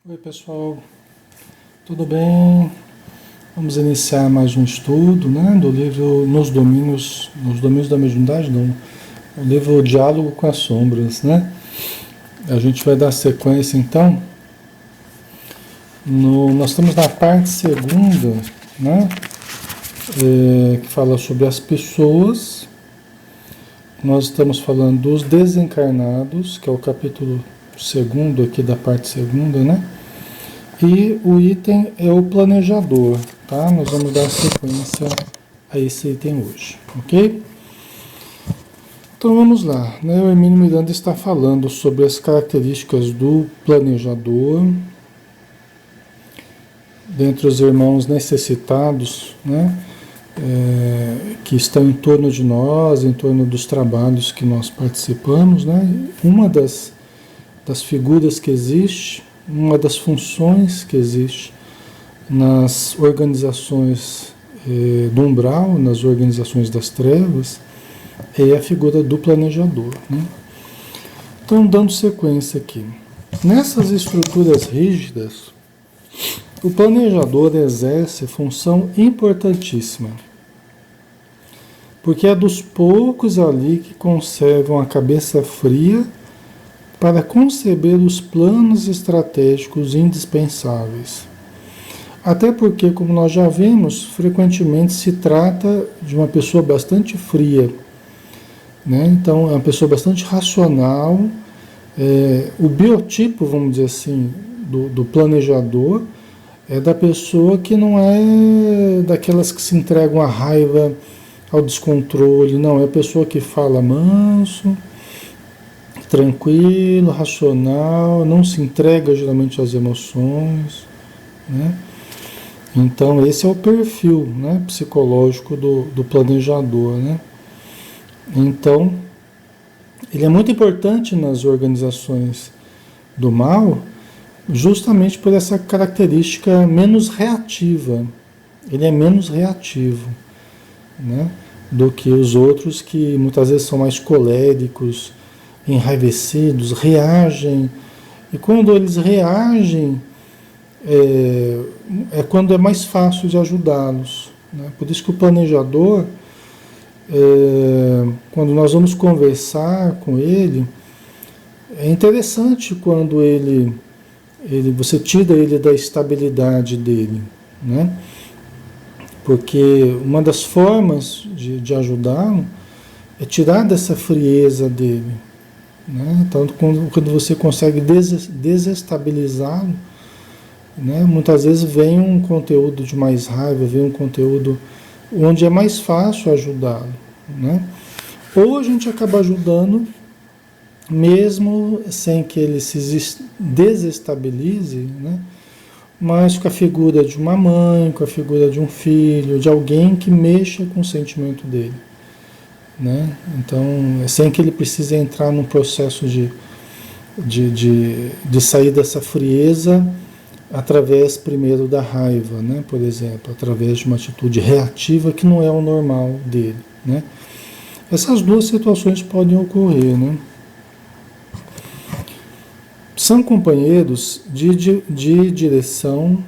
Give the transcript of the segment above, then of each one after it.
Oi, pessoal, tudo bem? Vamos iniciar mais um estudo, né, do livro Nos Domínios da Mediunidade, não, o livro Diálogo com as Sombras, né? A gente vai dar sequência, então, nós estamos na parte segunda, né, que fala sobre as pessoas. Nós estamos falando dos desencarnados, que é o capítulo segundo aqui da parte segunda, né? E o item é o planejador, tá? Nós vamos dar sequência a esse item hoje, ok? Então vamos lá, né? O Hermínio Miranda está falando sobre as características do planejador, dentre os irmãos necessitados, né? Que estão em torno de nós, em torno dos trabalhos que nós participamos, né? Uma das figuras que existe, uma das funções que existe nas organizações do umbral, nas organizações das trevas, é a figura do planejador, né? Então, dando sequência aqui. Nessas estruturas rígidas, o planejador exerce função importantíssima, porque é dos poucos ali que conservam a cabeça fria para conceber os planos estratégicos indispensáveis. Até porque, como nós já vimos, frequentemente se trata de uma pessoa bastante fria, né? Então, é uma pessoa bastante racional. O biotipo, vamos dizer assim, do planejador é da pessoa que não é daquelas que se entregam à raiva, ao descontrole, não, é a pessoa que fala manso, tranquilo, racional, não se entrega geralmente às emoções, né? Então esse é o perfil, né, psicológico do planejador, né? Então ele é muito importante nas organizações do mal, justamente por essa característica menos reativa. Ele é menos reativo, né, do que os outros que muitas vezes são mais coléricos, enraivecidos, reagem, e quando eles reagem é quando é mais fácil de ajudá-los, né? Por isso que o planejador, quando nós vamos conversar com ele, é interessante quando você tira ele da estabilidade dele, né? Porque uma das formas de ajudá-lo é tirar dessa frieza dele, né? Então, quando você consegue desestabilizá-lo, né? Muitas vezes vem um conteúdo de mais raiva, vem um conteúdo onde é mais fácil ajudá-lo, né? Ou a gente acaba ajudando mesmo sem que ele se desestabilize, né? Mas com a figura de uma mãe, com a figura de um filho, de alguém que mexa com o sentimento dele, né? Então, sem que ele precise entrar num processo de sair dessa frieza através primeiro da raiva, né? Por exemplo, através de uma atitude reativa que não é o normal dele, né? Essas duas situações podem ocorrer, né? São companheiros de direção,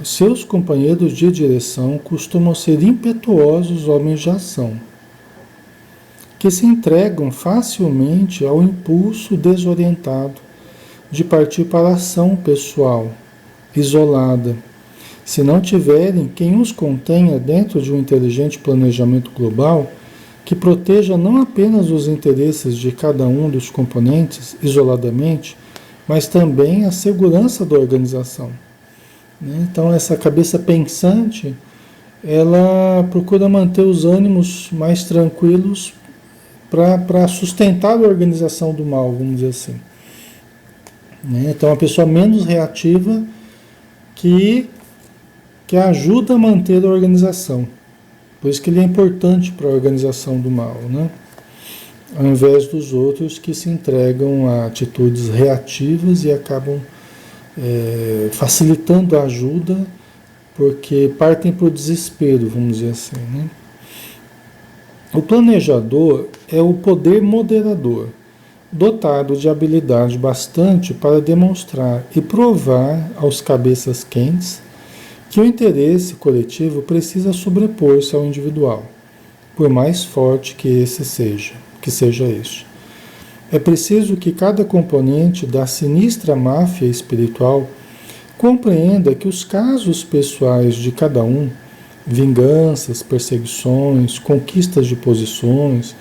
seus companheiros de direção costumam ser impetuosos homens de ação, que se entregam facilmente ao impulso desorientado de partir para a ação pessoal, isolada, se não tiverem quem os contenha dentro de um inteligente planejamento global que proteja não apenas os interesses de cada um dos componentes isoladamente, mas também a segurança da organização, né? Então, essa cabeça pensante, ela procura manter os ânimos mais tranquilos para sustentar a organização do mal, vamos dizer assim, né? Então, a pessoa menos reativa que ajuda a manter a organização. Por isso que ele é importante para a organização do mal, né? Ao invés dos outros que se entregam a atitudes reativas e acabam facilitando a ajuda, porque partem para o desespero, vamos dizer assim, né? O planejador é o poder moderador, dotado de habilidade bastante para demonstrar e provar aos cabeças quentes que o interesse coletivo precisa sobrepor-se ao individual, por mais forte que seja este. É preciso que cada componente da sinistra máfia espiritual compreenda que os casos pessoais de cada um, vinganças, perseguições, conquistas de posições,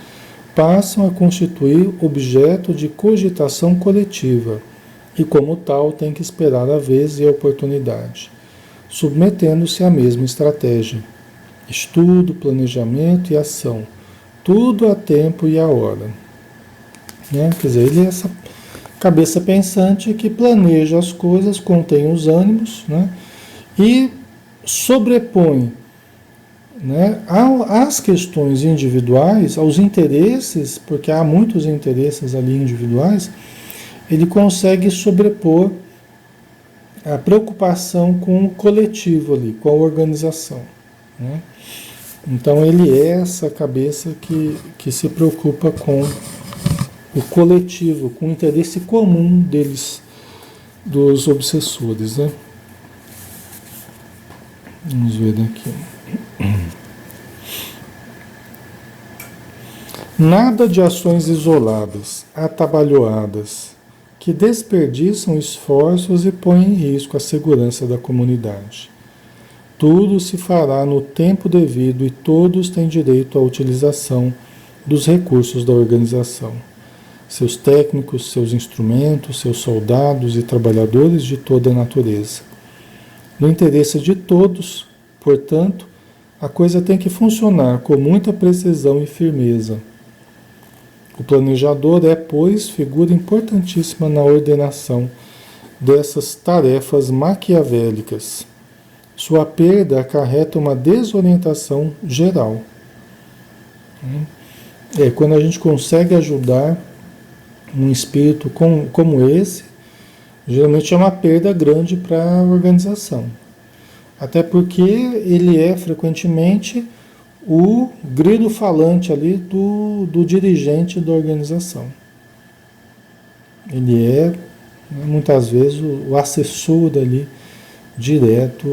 passam a constituir objeto de cogitação coletiva e, como tal, tem que esperar a vez e a oportunidade, submetendo-se à mesma estratégia: estudo, planejamento e ação, tudo a tempo e a hora. Né? Quer dizer, ele é essa cabeça pensante que planeja as coisas, contém os ânimos, né? E sobrepõe, né, às questões individuais, aos interesses, porque há muitos interesses ali individuais, ele consegue sobrepor a preocupação com o coletivo ali, com a organização. Né? Então ele é essa cabeça que se preocupa com o coletivo, com o interesse comum deles, dos obsessores. Né? Vamos ver daqui. Nada de ações isoladas, atabalhoadas, que desperdiçam esforços e põem em risco a segurança da comunidade. Tudo se fará no tempo devido e todos têm direito à utilização dos recursos da organização. Seus técnicos, seus instrumentos, seus soldados e trabalhadores de toda a natureza. No interesse de todos, portanto, a coisa tem que funcionar com muita precisão e firmeza. O planejador é, pois, figura importantíssima na ordenação dessas tarefas maquiavélicas. Sua perda acarreta uma desorientação geral. Quando a gente consegue ajudar um espírito como esse, geralmente é uma perda grande para a organização. Até porque ele é frequentemente o grilo falante ali do dirigente da organização. Ele é, muitas vezes, o assessor ali, direto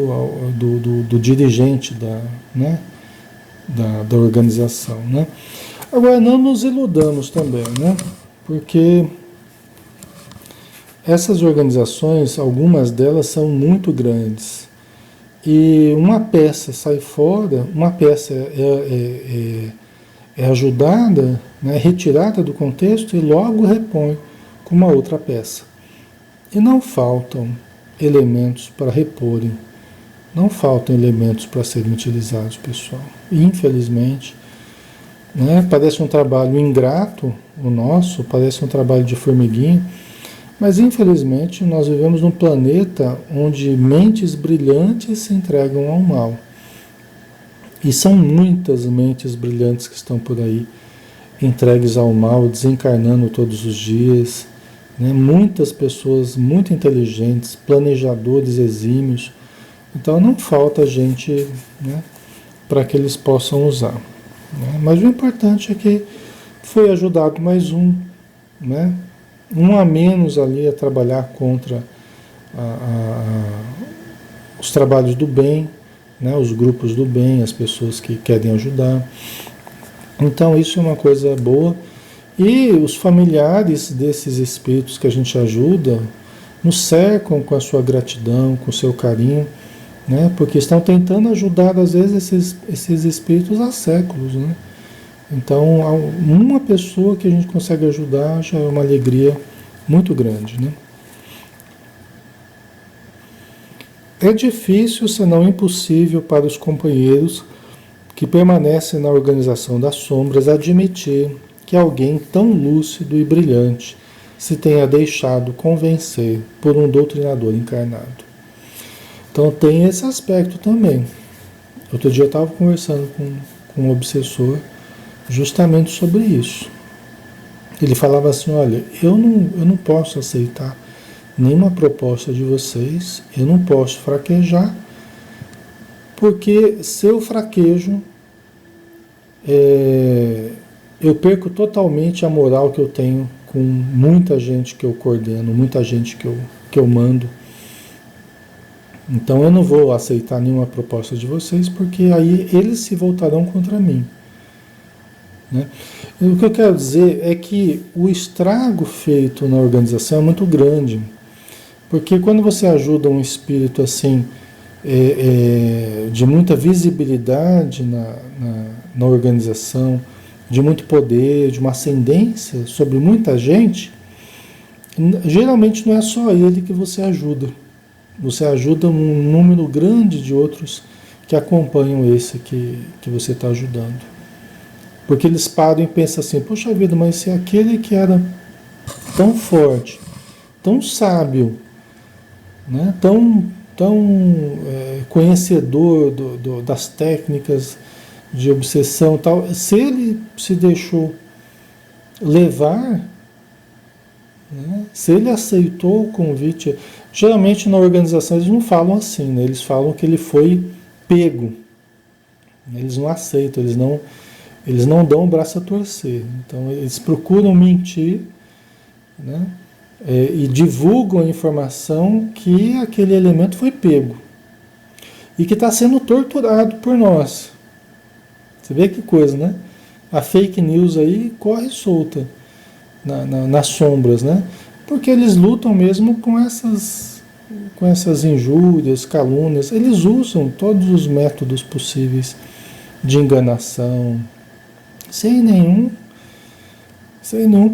do dirigente da organização. Né? Agora, não nos iludamos também, né? Porque essas organizações, algumas delas são muito grandes. E uma peça sai fora, uma peça é ajudada, né, retirada do contexto e logo repõe com uma outra peça. E não faltam elementos para reporem, não faltam elementos para serem utilizados, pessoal. Infelizmente, né, parece um trabalho ingrato, o nosso, parece um trabalho de formiguinha, mas infelizmente nós vivemos num planeta onde mentes brilhantes se entregam ao mal. E são muitas mentes brilhantes que estão por aí, entregues ao mal, desencarnando todos os dias. Né? Muitas pessoas muito inteligentes, planejadores exímios. Então não falta gente, né, para que eles possam usar. Né? Mas o importante é que foi ajudado mais um, né? Um a menos ali a trabalhar contra os trabalhos do bem, né, os grupos do bem, as pessoas que querem ajudar. Então isso é uma coisa boa. E os familiares desses espíritos que a gente ajuda nos cercam com a sua gratidão, com o seu carinho, né, porque estão tentando ajudar às vezes esses espíritos há séculos. Né? Então, uma pessoa que a gente consegue ajudar já é uma alegria muito grande, né? É difícil, senão impossível, para os companheiros que permanecem na organização das sombras admitir que alguém tão lúcido e brilhante se tenha deixado convencer por um doutrinador encarnado. Então tem esse aspecto também. Outro dia eu estava conversando com um obsessor justamente sobre isso. Ele falava assim, olha, eu não posso aceitar nenhuma proposta de vocês, eu não posso fraquejar, porque se eu fraquejo, eu perco totalmente a moral que eu tenho com muita gente que eu coordeno, muita gente que eu mando. Então eu não vou aceitar nenhuma proposta de vocês, porque aí eles se voltarão contra mim. Né? E o que eu quero dizer é que o estrago feito na organização é muito grande. Porque quando você ajuda um espírito assim, de muita visibilidade na organização, de muito poder, de uma ascendência sobre muita gente, geralmente não é só ele que você ajuda. Você ajuda um número grande de outros que acompanham esse que você está ajudando. Porque eles param e pensam assim, poxa vida, mas se aquele que era tão forte, tão sábio, né, tão conhecedor das técnicas de obsessão e tal, se ele se deixou levar, né, se ele aceitou o convite, geralmente na organização eles não falam assim, né, eles falam que ele foi pego, eles não aceitam, eles não dão o braço a torcer, então eles procuram mentir, né, e divulgam a informação que aquele elemento foi pego e que está sendo torturado por nós. Você vê que coisa, né? A fake news aí corre solta nas sombras, né? Porque eles lutam mesmo com essas injúrias, calúnias. Eles usam todos os métodos possíveis de enganação, sem nenhum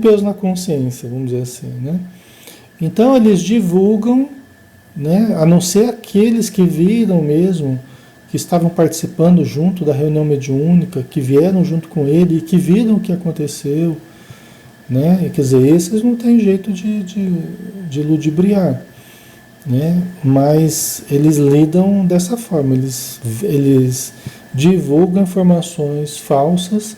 peso na consciência, vamos dizer assim, né? Então eles divulgam, né, a não ser aqueles que viram mesmo, que estavam participando junto da reunião mediúnica, que vieram junto com ele e que viram o que aconteceu, né? Quer dizer, esses não tem jeito de ludibriar, né? Mas eles lidam dessa forma, eles divulgam informações falsas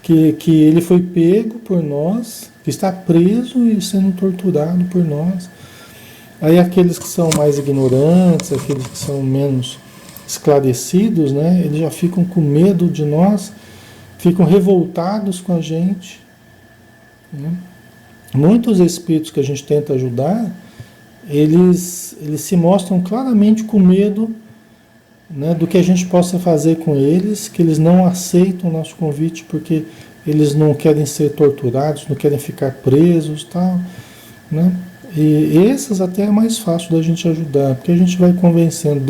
que ele foi pego por nós, que está preso e sendo torturado por nós. Aí aqueles que são mais ignorantes, aqueles que são menos esclarecidos, né, eles já ficam com medo de nós, ficam revoltados com a gente. Né? Muitos espíritos que a gente tenta ajudar, eles se mostram claramente com medo, né, do que a gente possa fazer com eles, que eles não aceitam o nosso convite porque eles não querem ser torturados, não querem ficar presos, tal, né? E esses até é mais fácil da gente ajudar, porque a gente vai convencendo,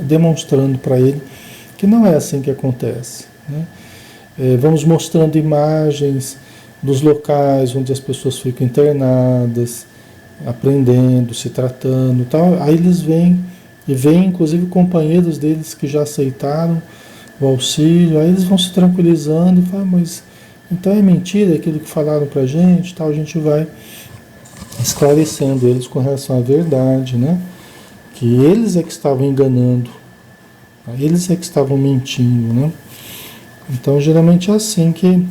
demonstrando para ele que não é assim que acontece, né? Vamos mostrando imagens dos locais onde as pessoas ficam internadas, aprendendo, se tratando, tal. Aí eles vêm, e vêm inclusive companheiros deles que já aceitaram o auxílio, aí eles vão se tranquilizando e falam, mas então é mentira aquilo que falaram pra gente, tal, a gente vai esclarecendo eles com relação à verdade, né? Que eles é que estavam enganando, eles é que estavam mentindo, né? Então geralmente é assim que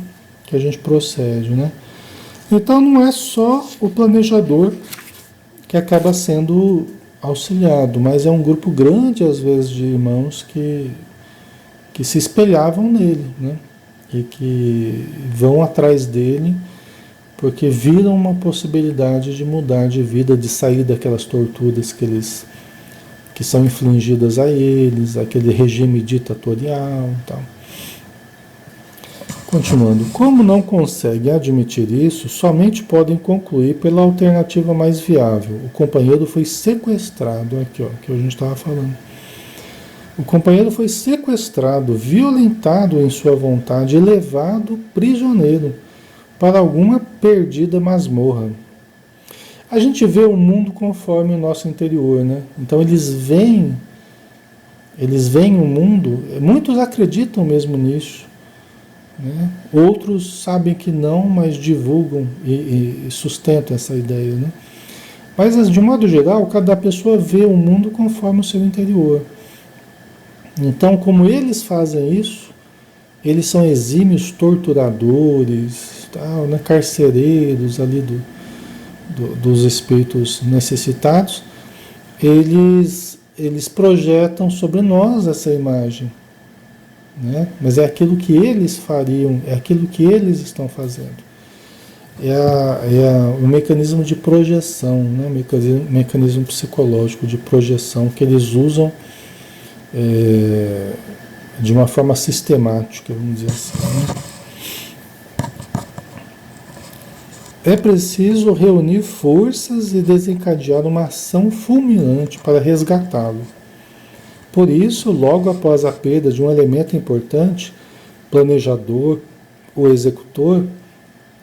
a gente procede, né? Então não é só o planejador que acaba sendo auxiliado, mas é um grupo grande às vezes de irmãos que se espelhavam nele, né? E que vão atrás dele porque viram uma possibilidade de mudar de vida, de sair daquelas torturas que são infligidas a eles, aquele regime ditatorial e tal. Continuando, como não conseguem admitir isso, somente podem concluir pela alternativa mais viável. O companheiro foi sequestrado, aqui ó, que a gente estava falando. O companheiro foi sequestrado, violentado em sua vontade e levado prisioneiro para alguma perdida masmorra. A gente vê o mundo conforme o nosso interior, né? Então eles veem o mundo, muitos acreditam mesmo nisso, né? Outros sabem que não, mas divulgam e sustentam essa ideia, né? Mas de modo geral, cada pessoa vê o mundo conforme o seu interior. Então, como eles fazem isso, eles são exímios torturadores, tal, né, carcereiros ali dos espíritos necessitados, eles projetam sobre nós essa imagem, né? Mas é aquilo que eles fariam, é aquilo que eles estão fazendo. o mecanismo de projeção, né? Mecanismo psicológico de projeção que eles usam de uma forma sistemática, vamos dizer assim, né? É preciso reunir forças e desencadear uma ação fulminante para resgatá-lo. Por isso, logo após a perda de um elemento importante, planejador ou executor,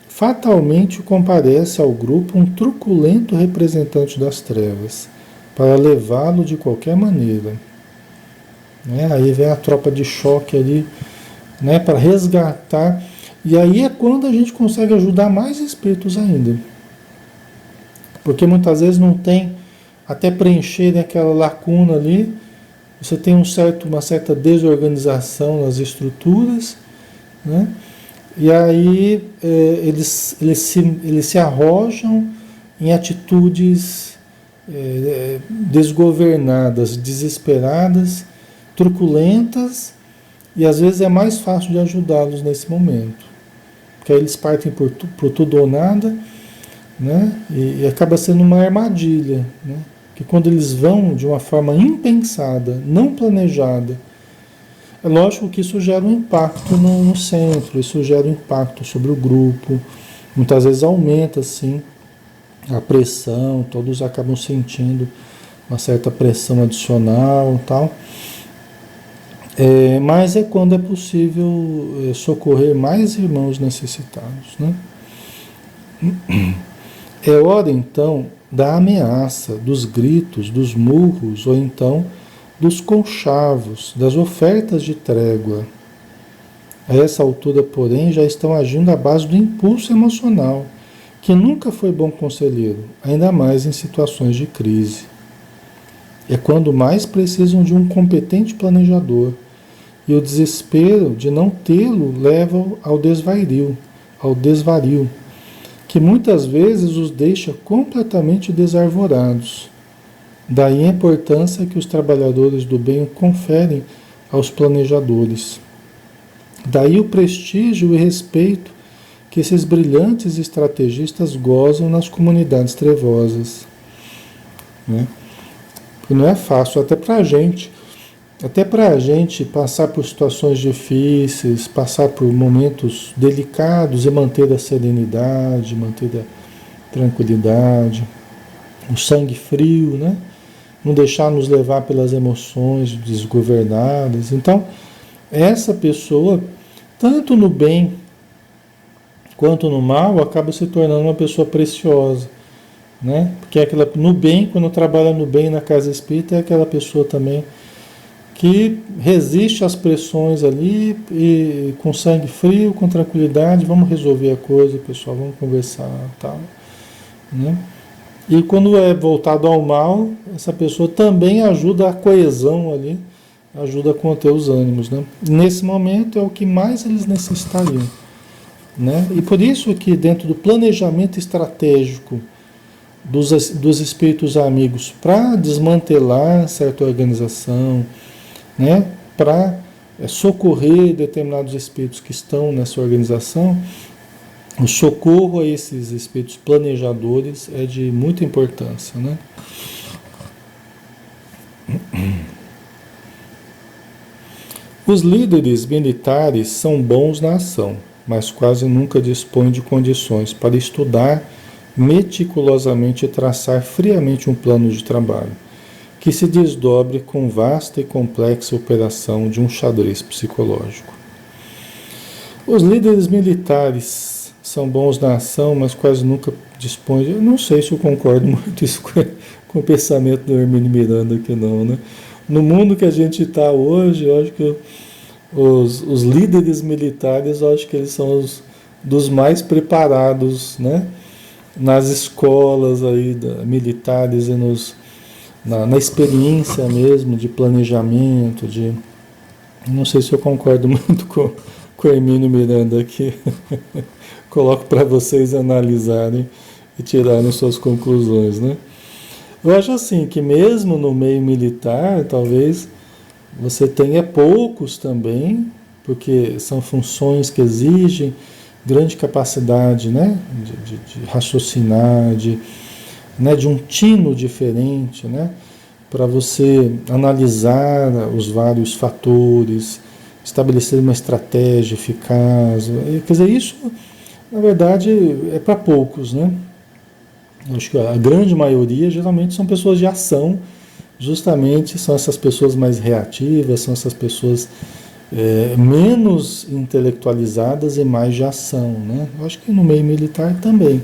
fatalmente comparece ao grupo um truculento representante das trevas, para levá-lo de qualquer maneira. Aí vem a tropa de choque ali, né, para resgatar. E aí é quando a gente consegue ajudar mais espíritos ainda. Porque muitas vezes não tem, até preencher aquela lacuna ali, você tem uma certa desorganização nas estruturas, né? E aí eles se arrojam em atitudes desgovernadas, desesperadas, truculentas, e às vezes é mais fácil de ajudá-los nesse momento. Porque aí eles partem por tudo ou nada, né? E acaba sendo uma armadilha, né? Que quando eles vão de uma forma impensada, não planejada, é lógico que isso gera um impacto no centro, isso gera um impacto sobre o grupo, muitas vezes aumenta assim a pressão, todos acabam sentindo uma certa pressão adicional e tal. Mas é quando é possível socorrer mais irmãos necessitados, né? É hora então da ameaça, dos gritos, dos murros ou então dos conchavos, das ofertas de trégua. A essa altura, porém, já estão agindo à base do impulso emocional, que nunca foi bom conselheiro, ainda mais em situações de crise. É quando mais precisam de um competente planejador, e o desespero de não tê-lo leva ao desvario, que muitas vezes os deixa completamente desarvorados. Daí a importância que os trabalhadores do bem conferem aos planejadores. Daí o prestígio e respeito que esses brilhantes estrategistas gozam nas comunidades trevosas, né? E não é fácil até para a gente passar por situações difíceis, passar por momentos delicados e manter a serenidade, manter a tranquilidade, o sangue frio, né? Não deixar nos levar pelas emoções desgovernadas. Então, essa pessoa, tanto no bem quanto no mal, acaba se tornando uma pessoa preciosa, né? Porque no bem, quando trabalha no bem na casa espírita, é aquela pessoa também que resiste às pressões ali e com sangue frio, com tranquilidade, vamos resolver a coisa, pessoal, vamos conversar, tal, né? E quando é voltado ao mal, essa pessoa também ajuda a coesão ali, ajuda a conter os ânimos, né? Nesse momento é o que mais eles necessitariam, né? E por isso que dentro do planejamento estratégico dos espíritos amigos para desmantelar certa organização, né? Para socorrer determinados espíritos que estão nessa organização, o socorro a esses espíritos planejadores é de muita importância, né? Os líderes militares são bons na ação, mas quase nunca dispõem de condições para estudar meticulosamente e traçar friamente um plano de trabalho, que se desdobre com vasta e complexa operação de um xadrez psicológico. Os líderes militares são bons na ação, mas quase nunca dispõem. Eu não sei se eu concordo muito isso com o pensamento do Hermínio Miranda aqui não, né? No mundo que a gente está hoje, eu acho que os líderes militares, eu acho que eles são dos mais preparados, né? Nas escolas aí militares e na experiência mesmo de planejamento, não sei se eu concordo muito com o Hermínio Miranda aqui. Coloco para vocês analisarem e tirarem suas conclusões, né? Eu acho assim que mesmo no meio militar, talvez você tenha poucos também, porque são funções que exigem grande capacidade, né, de raciocinar, né, de um tino diferente, né, para você analisar os vários fatores, estabelecer uma estratégia eficaz. Quer dizer, isso, na verdade, é para poucos, né? Eu acho que a grande maioria geralmente são pessoas de ação, justamente são essas pessoas mais reativas, são essas pessoas menos intelectualizadas e mais de ação, né? Eu acho que no meio militar também,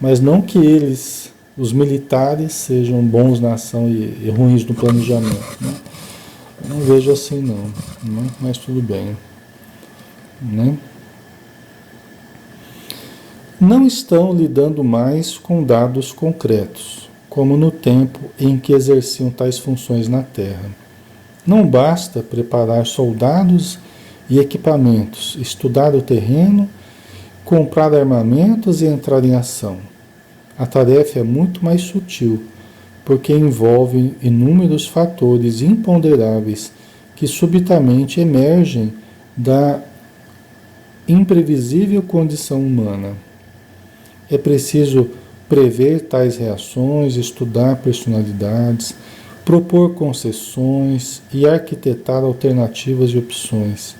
mas não que eles, os militares, sejam bons na ação e ruins no planejamento, né? Eu não vejo assim não, né? Mas tudo bem, né? Não estão lidando mais com dados concretos, como no tempo em que exerciam tais funções na Terra. Não basta preparar soldados e equipamentos, estudar o terreno, comprar armamentos e entrar em ação. A tarefa é muito mais sutil, porque envolve inúmeros fatores imponderáveis que subitamente emergem da imprevisível condição humana. É preciso prever tais reações, estudar personalidades, propor concessões e arquitetar alternativas e opções,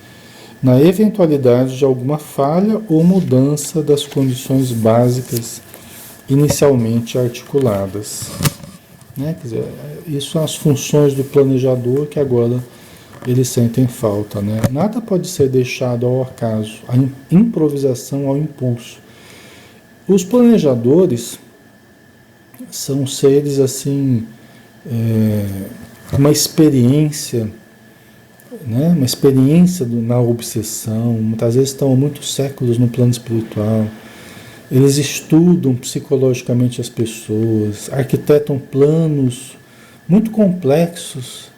na eventualidade de alguma falha ou mudança das condições básicas inicialmente articuladas. Né? Quer dizer, isso são as funções do planejador que agora eles sentem falta. Né? Nada pode ser deixado ao acaso, à improvisação, ao impulso. Os planejadores são seres assim, uma experiência, né? Uma experiência na obsessão, muitas vezes estão há muitos séculos no plano espiritual. Eles estudam psicologicamente as pessoas, arquitetam planos muito complexos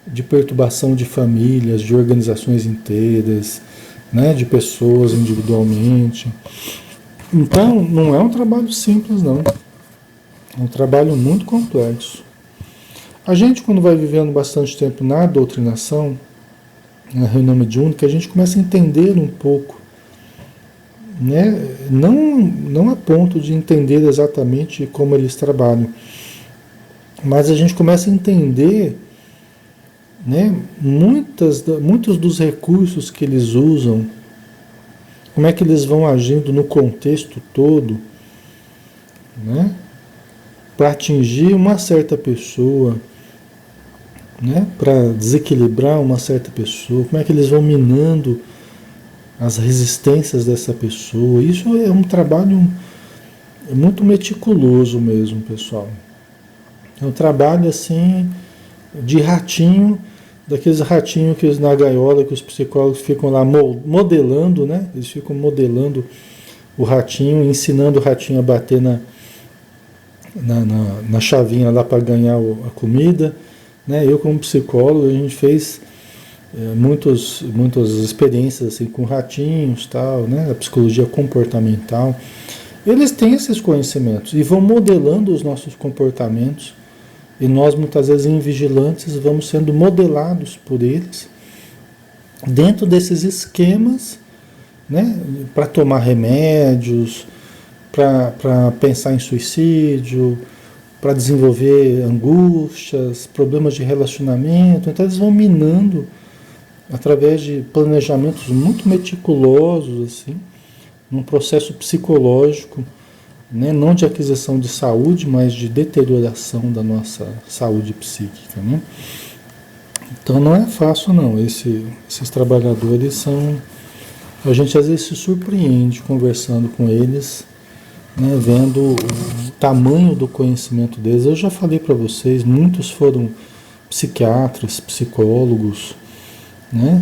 de perturbação de famílias, de organizações inteiras, né? De pessoas individualmente. Então, não é um trabalho simples, não. É um trabalho muito complexo. A gente, quando vai vivendo bastante tempo na doutrinação, na reunião mediúnica, a gente começa a entender um pouco, né? Não a ponto de entender exatamente como eles trabalham, mas a gente começa a entender, né, muitos dos recursos que eles usam, como é que eles vão agindo no contexto todo, né, para atingir uma certa pessoa, né, para desequilibrar uma certa pessoa, como é que eles vão minando as resistências dessa pessoa. Isso é um trabalho muito meticuloso mesmo, pessoal. É um trabalho assim de ratinho, daqueles ratinhos que na gaiola que os psicólogos ficam lá modelando, né? Eles ficam modelando o ratinho, ensinando o ratinho a bater na chavinha lá para ganhar a comida, né? Eu, como psicólogo, a gente fez muitas experiências assim com ratinhos, tal, né? A psicologia comportamental. Eles têm esses conhecimentos e vão modelando os nossos comportamentos. E nós, muitas vezes, invigilantes, vamos sendo modelados por eles dentro desses esquemas, né, para tomar remédios, para pensar em suicídio, para desenvolver angústias, problemas de relacionamento. Então, eles vão minando através de planejamentos muito meticulosos, assim, num processo psicológico, né? Não de aquisição de saúde, mas de deterioração da nossa saúde psíquica, né? Então não é fácil não, esses trabalhadores são... A gente às vezes se surpreende conversando com eles, né? Vendo o tamanho do conhecimento deles. Eu já falei para vocês, muitos foram psiquiatras, psicólogos, né?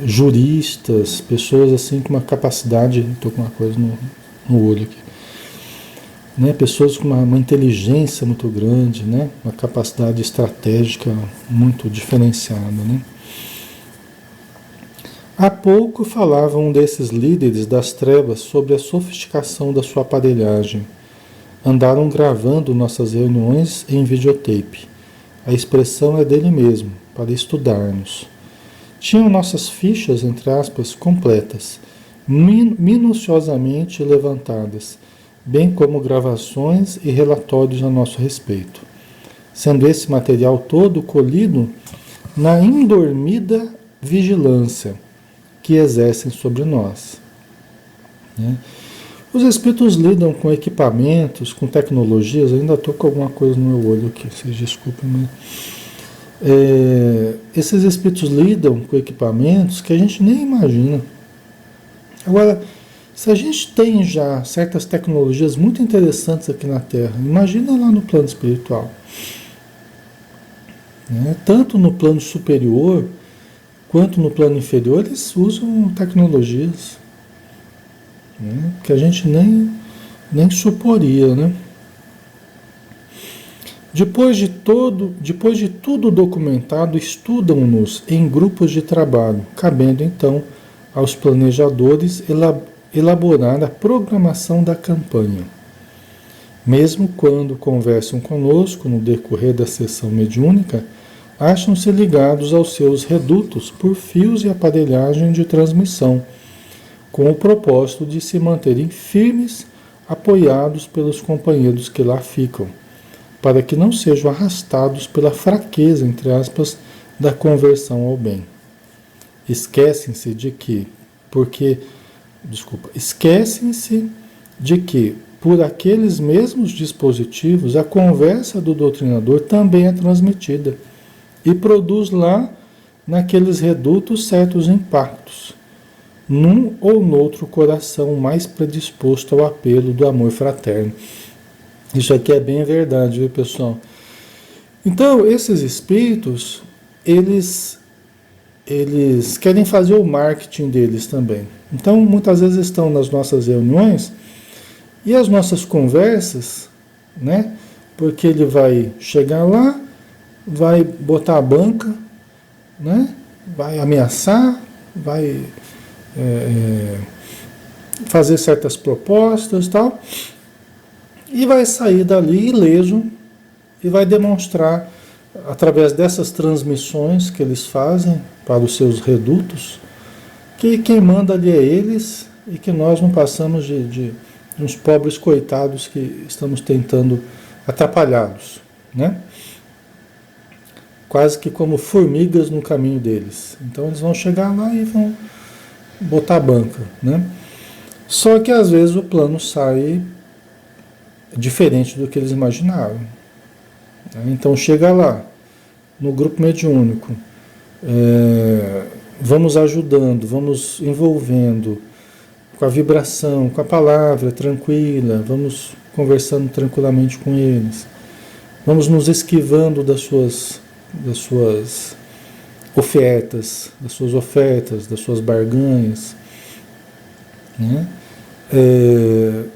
Juristas, pessoas assim com uma capacidade... Estou com uma coisa no olho aqui, né? Pessoas com uma inteligência muito grande, né? Uma capacidade estratégica muito diferenciada, né? Há pouco falava um desses líderes das trevas sobre a sofisticação da sua aparelhagem. Andaram gravando nossas reuniões em videotape. A expressão é dele mesmo, para estudar-nos. Tinham nossas fichas, entre aspas, completas, minuciosamente levantadas, bem como gravações e relatórios a nosso respeito, sendo esse material todo colhido na indormida vigilância que exercem sobre nós, né? Os espíritos lidam com equipamentos, com tecnologias, ainda estou com alguma coisa no meu olho aqui, vocês desculpem, mas esses espíritos lidam com equipamentos que a gente nem imagina. Agora, se a gente tem já certas tecnologias muito interessantes aqui na Terra, imagina lá no plano espiritual, né? Tanto no plano superior quanto no plano inferior, eles usam tecnologias, né, que a gente nem suporia, né? Depois de tudo documentado, estudam-nos em grupos de trabalho, cabendo então aos planejadores elaborar a programação da campanha. Mesmo quando conversam conosco no decorrer da sessão mediúnica, acham-se ligados aos seus redutos por fios e aparelhagem de transmissão, com o propósito de se manterem firmes, apoiados pelos companheiros que lá ficam, para que não sejam arrastados pela fraqueza, entre aspas, da conversão ao bem. Esquecem-se de que, por aqueles mesmos dispositivos, a conversa do doutrinador também é transmitida e produz lá, naqueles redutos, certos impactos, num ou noutro coração mais predisposto ao apelo do amor fraterno. Isso aqui é bem verdade, viu, pessoal? Então, esses espíritos, eles querem fazer o marketing deles também. Então, muitas vezes estão nas nossas reuniões e as nossas conversas, né? Porque ele vai chegar lá, vai botar a banca, né? Vai ameaçar, vai fazer certas propostas e tal, e vai sair dali ileso e vai demonstrar, através dessas transmissões que eles fazem para os seus redutos, que quem manda ali é eles e que nós não passamos de uns pobres coitados que estamos tentando atrapalhá-los, né? Quase que como formigas no caminho deles. Então eles vão chegar lá e vão botar a banca, né? Só que às vezes o plano sai diferente do que eles imaginaram. Então chega lá, no grupo mediúnico, vamos ajudando, vamos envolvendo com a vibração, com a palavra tranquila, vamos conversando tranquilamente com eles, vamos nos esquivando das suas ofertas, das suas barganhas, né?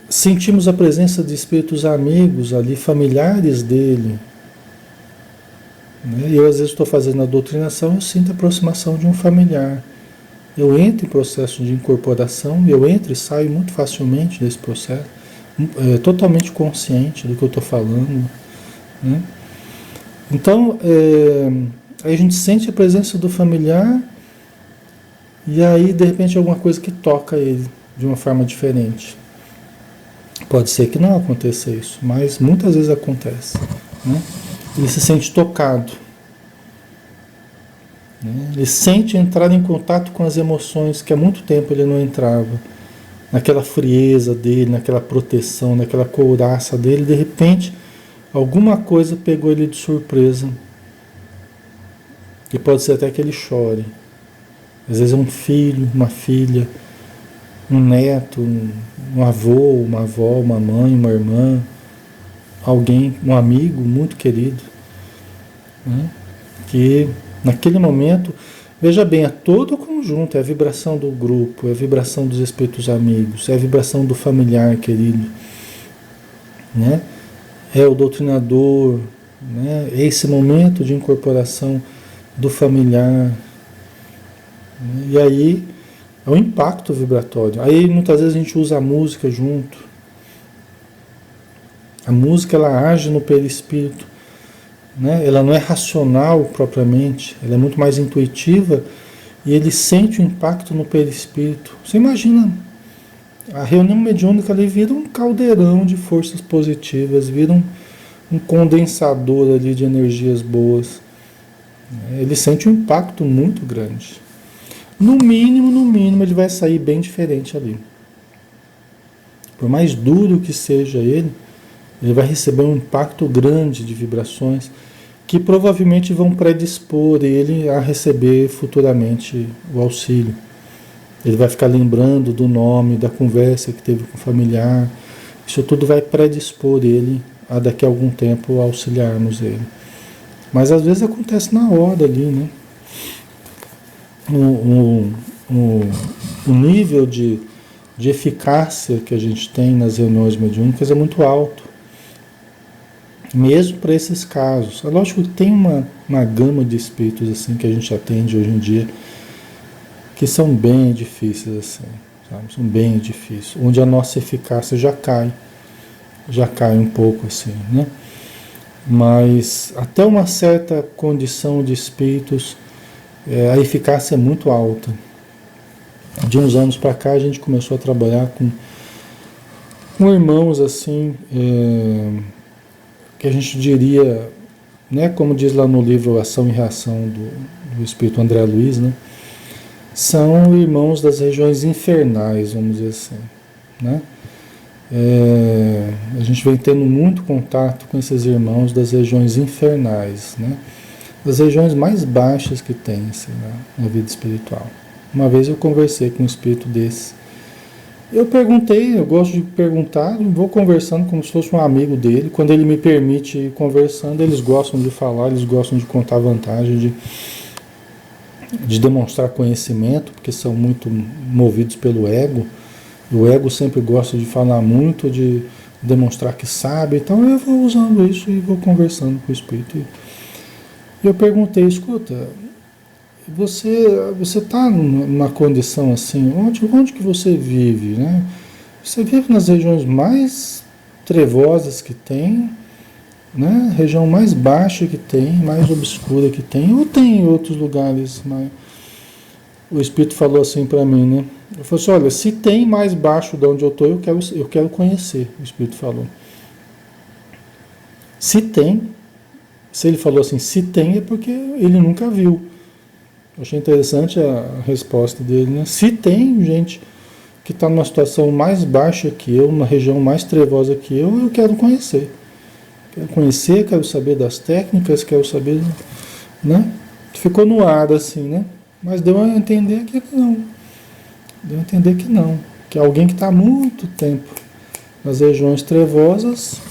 Sentimos a presença de espíritos amigos ali, familiares dele, né? Eu às vezes estou fazendo a doutrinação, eu sinto a aproximação de um familiar, eu entro em processo de incorporação, eu entro e saio muito facilmente desse processo, totalmente consciente do que eu estou falando, né? Então, aí a gente sente a presença do familiar e aí de repente alguma coisa que toca ele de uma forma diferente. Pode ser que não aconteça isso, mas muitas vezes acontece, né? Ele se sente tocado, né? Ele sente entrar em contato com as emoções que há muito tempo ele não entrava, naquela frieza dele, naquela proteção, naquela couraça dele. De repente alguma coisa pegou ele de surpresa. E pode ser até que ele chore. Às vezes é um filho, uma filha, um neto, um avô, uma avó, uma mãe, uma irmã, alguém, um amigo muito querido, né? Que naquele momento, veja bem, é todo o conjunto, é a vibração do grupo, é a vibração dos espíritos amigos, é a vibração do familiar querido, né? É o doutrinador, né? É esse momento de incorporação do familiar, né? E aí é um impacto vibratório. Aí muitas vezes a gente usa a música junto. A música, ela age no perispírito, né? Ela não é racional propriamente, ela é muito mais intuitiva e ele sente o impacto no perispírito. Você imagina, a reunião mediúnica ali vira um caldeirão de forças positivas, vira um condensador ali de energias boas. Ele sente um impacto muito grande. No mínimo, ele vai sair bem diferente ali. Por mais duro que seja ele vai receber um impacto grande de vibrações que provavelmente vão predispor ele a receber futuramente o auxílio. Ele vai ficar lembrando do nome, da conversa que teve com o familiar. Isso tudo vai predispor ele a daqui a algum tempo auxiliarmos ele. Mas às vezes acontece na hora ali, né? O nível de eficácia que a gente tem nas reuniões mediúnicas é muito alto. Mesmo para esses casos. É lógico que tem uma gama de espíritos assim que a gente atende hoje em dia que são bem difíceis assim, sabe? São bem difíceis, onde a nossa eficácia já cai um pouco assim, né? Mas até uma certa condição de espíritos, a eficácia é muito alta. De uns anos para cá a gente começou a trabalhar com irmãos assim, que a gente diria, né, como diz lá no livro Ação e Reação do Espírito André Luiz, né? São irmãos das regiões infernais, vamos dizer assim, né? A gente vem tendo muito contato com esses irmãos das regiões infernais, né? Das regiões mais baixas que tem assim, na vida espiritual. Uma vez eu conversei com um espírito desse. Eu perguntei, eu gosto de perguntar, vou conversando como se fosse um amigo dele. Quando ele me permite ir conversando, eles gostam de falar, eles gostam de contar vantagem, de demonstrar conhecimento, porque são muito movidos pelo ego. O ego sempre gosta de falar muito, de demonstrar que sabe. Então eu vou usando isso e vou conversando com o espírito. E eu perguntei, escuta, você está numa condição assim, onde que você vive, né? Você vive nas regiões mais trevosas que tem, né? Região mais baixa que tem, mais obscura que tem, ou tem em outros lugares, mas o Espírito falou assim para mim, né? Eu falei assim, olha, se tem mais baixo de onde eu estou, eu quero conhecer, o Espírito falou. Se tem, se ele falou assim, se tem, é porque ele nunca viu. Eu achei interessante a resposta dele, né? Se tem gente que está numa situação mais baixa que eu, numa região mais trevosa que eu quero conhecer. Quero conhecer, quero saber das técnicas, quero saber, né? Ficou no ar assim, né? Mas deu a entender que não. Deu a entender que não. Que alguém que está há muito tempo nas regiões trevosas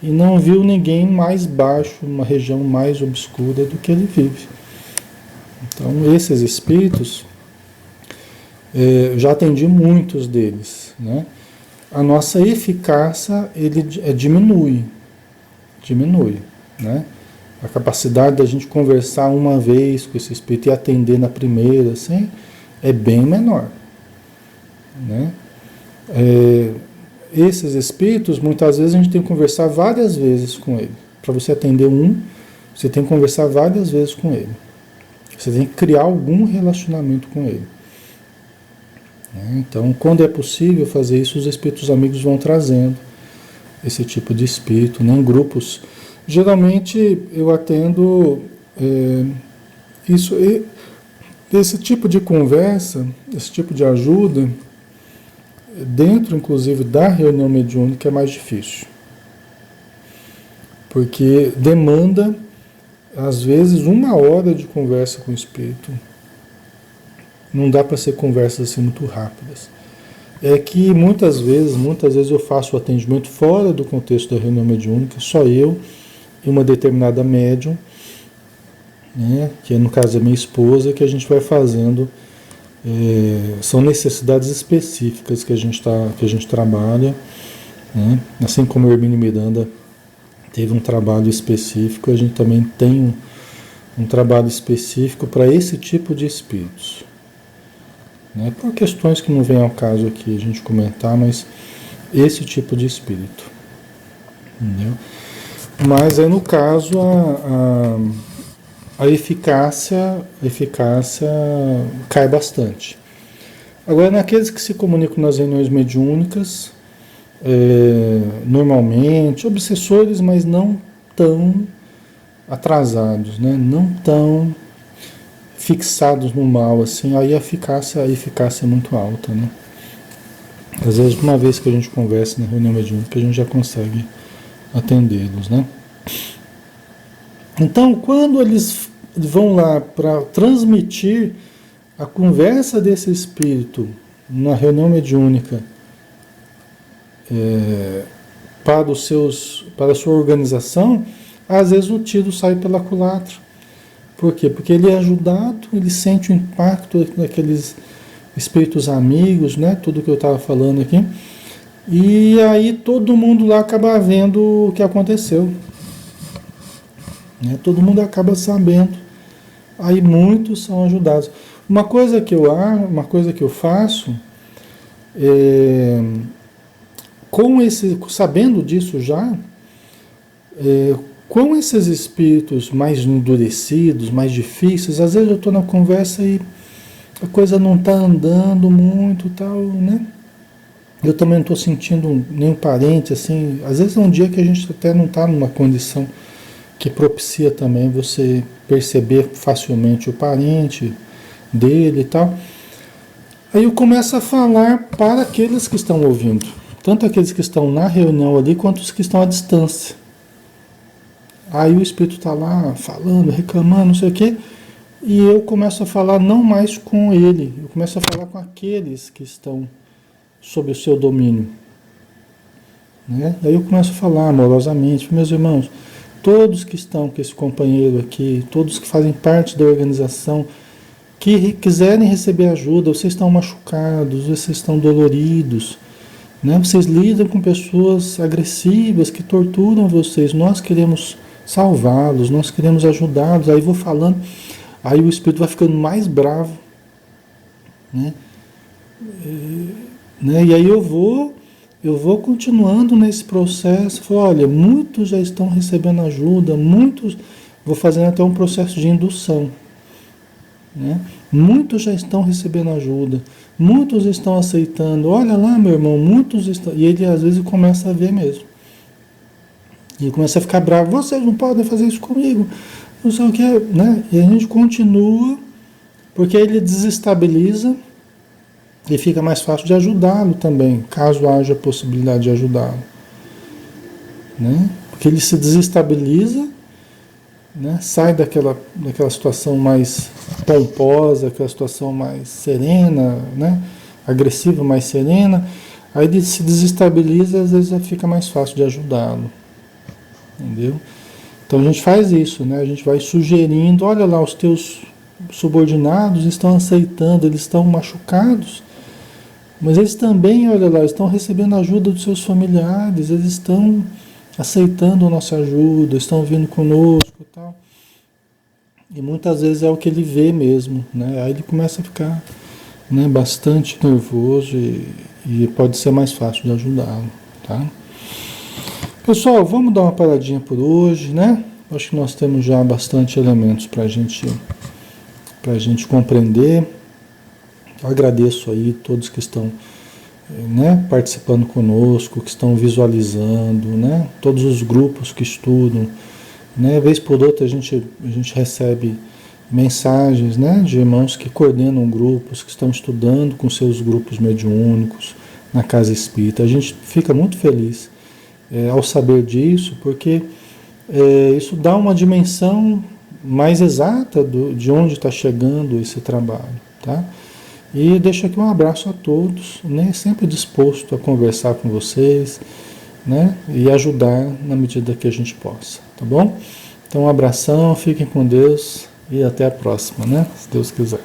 e não viu ninguém mais baixo, numa região mais obscura do que ele vive. Então, esses espíritos, eu já atendi muitos deles, né? A nossa eficácia diminui, né? A capacidade da gente conversar uma vez com esse espírito e atender na primeira, assim, é bem menor, né? Esses espíritos, muitas vezes a gente tem que conversar várias vezes com ele. Para você atender um, você tem que conversar várias vezes com ele. Você tem que criar algum relacionamento com ele. Então, quando é possível fazer isso, os espíritos amigos vão trazendo esse tipo de espírito, né, em grupos. Geralmente eu atendo esse tipo de conversa, esse tipo de ajuda, dentro inclusive da reunião mediúnica é mais difícil. Porque demanda, às vezes, 1 hora de conversa com o espírito. Não dá para ser conversas assim muito rápidas. É que muitas vezes eu faço o atendimento fora do contexto da reunião mediúnica, só eu e uma determinada médium, né, que no caso é minha esposa, que a gente vai fazendo, são necessidades específicas que a gente trabalha, né, assim como o Hermínio Miranda teve um trabalho específico, a gente também tem um trabalho específico para esse tipo de espíritos. Né? Por questões que não vem ao caso aqui a gente comentar, mas esse tipo de espírito. Entendeu? Mas no caso, a eficácia cai bastante. Agora, naqueles que se comunicam nas reuniões mediúnicas, normalmente, obsessores, mas não tão atrasados, né? Não tão fixados no mal, assim, aí a eficácia é muito alta, né? Às vezes, uma vez que a gente conversa na reunião mediúnica, a gente já consegue atendê-los, né? Então, quando eles vão lá para transmitir a conversa desse espírito na reunião mediúnica para a sua organização, às vezes o tiro sai pela culatra. Por quê? Porque ele é ajudado, ele sente o impacto daqueles espíritos amigos, né? Tudo que eu estava falando aqui. E aí todo mundo lá acaba vendo o que aconteceu. Né? Todo mundo acaba sabendo. Aí muitos são ajudados. Uma coisa que eu faço, sabendo disso já, com esses espíritos mais endurecidos, mais difíceis, às vezes eu estou na conversa e a coisa não está andando muito, tal, né? Eu também não estou sentindo nenhum parente, assim, às vezes é um dia que a gente até não está numa condição que propicia também você perceber facilmente o parente dele e tal. Aí eu começo a falar para aqueles que estão ouvindo, tanto aqueles que estão na reunião ali, quanto os que estão à distância. Aí o espírito está lá falando, reclamando, não sei o quê, e eu começo a falar não mais com ele, eu começo a falar com aqueles que estão sob o seu domínio. Né? Aí eu começo a falar amorosamente, meus irmãos, todos que estão com esse companheiro aqui, todos que fazem parte da organização, que quiserem receber ajuda, vocês estão machucados, vocês estão doloridos, né? Vocês lidam com pessoas agressivas que torturam vocês, nós queremos salvá-los, nós queremos ajudá-los. Aí vou falando, aí o espírito vai ficando mais bravo, né? E aí eu vou continuando nesse processo. Falo, olha, muitos já estão recebendo ajuda, muitos, vou fazendo até um processo de indução, né? Muitos já estão recebendo ajuda, muitos estão aceitando. Olha lá, meu irmão, muitos estão. E ele às vezes começa a ver mesmo. E começa a ficar bravo. Vocês não podem fazer isso comigo. Não sei o que, né? E a gente continua, porque ele desestabiliza e fica mais fácil de ajudá-lo também, caso haja possibilidade de ajudá-lo, né? Porque ele se desestabiliza, né? Sai daquela situação mais pomposa, aquela situação mais serena, né? Agressiva, mais serena. Aí ele se desestabiliza e às vezes fica mais fácil de ajudá-lo. Entendeu? Então a gente faz isso, né? A gente vai sugerindo, olha lá, os teus subordinados estão aceitando, eles estão machucados, mas eles também, olha lá, estão recebendo ajuda dos seus familiares, eles estão aceitando a nossa ajuda, estão vindo conosco e tal. E muitas vezes é o que ele vê mesmo, né? Aí ele começa a ficar, né, bastante nervoso e pode ser mais fácil de ajudá-lo, tá? Pessoal, vamos dar uma paradinha por hoje, né? Acho que nós temos já bastante elementos para a gente compreender. Eu agradeço aí todos que estão, né, participando conosco, que estão visualizando, né? Todos os grupos que estudam, né? Vez por outra a gente recebe mensagens, né, de irmãos que coordenam grupos, que estão estudando com seus grupos mediúnicos na Casa Espírita. A gente fica muito feliz ao saber disso, porque isso dá uma dimensão mais exata de onde está chegando esse trabalho, tá? E deixo aqui um abraço a todos, né? Sempre disposto a conversar com vocês, né? E ajudar na medida que a gente possa, tá bom? Então um abração, fiquem com Deus e até a próxima, né? Se Deus quiser.